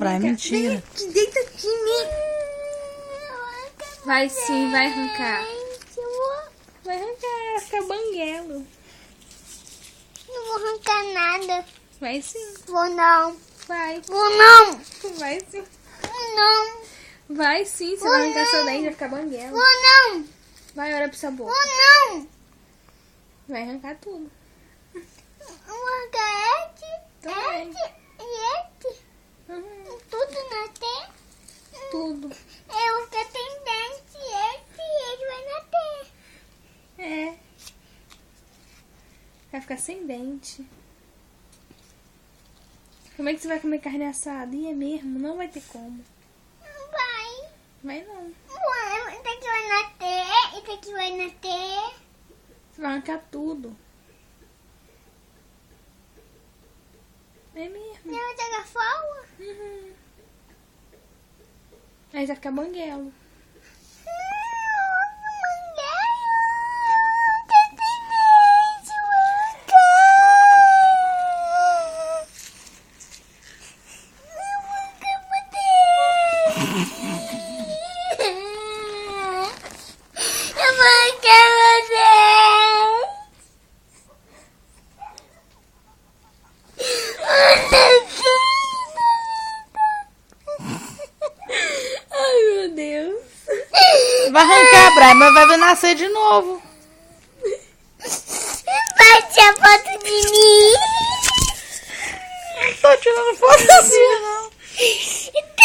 Pra mentira. Deita aqui, Vai sim, vai arrancar. Vai arrancar, vai ficar banguelo. Não vou arrancar nada. Vai sim, Vou não. vai. Vou não. Vai sim. Não. Vai sim, você vai arrancar seu dente, vai ficar banguelo. Vou não. Vai, olha pra sua boca. Vou não. Vai arrancar tudo. Vou arrancar Também. esse. Uhum, Tudo na tem. tudo. Eu que tenho dente, ele vai nascer. É. Vai ficar sem dente. Como é que você vai comer carne assada? E é mesmo, não vai ter como. Não vai. Vai não. Ué, isso aqui vai nascer, isso aqui vai nascer. Você vai arrancar tudo. É mesmo. Você vai jogar fora? Uhum. Aí vai ficar banguelo. Ai, meu Deus. Vai arrancar, Brian, mas vai nascer de novo. Vai tirar foto de mim. Não tô tirando foto assim, não. Tá.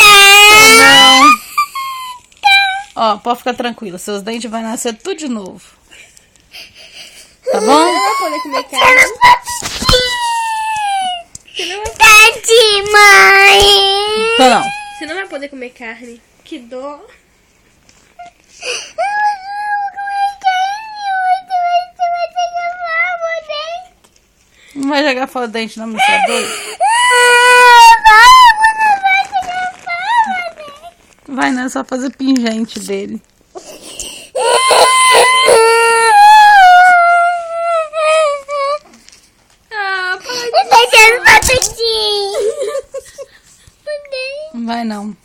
Não. Ó, pode ficar tranquila. Seus dentes vão nascer tudo de novo. Tá bom? Você não vai poder comer carne. Você não vai, Tadinha, mãe. Então não. você não vai poder comer carne. Que dó. Não vai jogar fora o dente, não, meu filho. É doido. Vai não, é só fazer pingente dele. Ah, pai. Não vai não.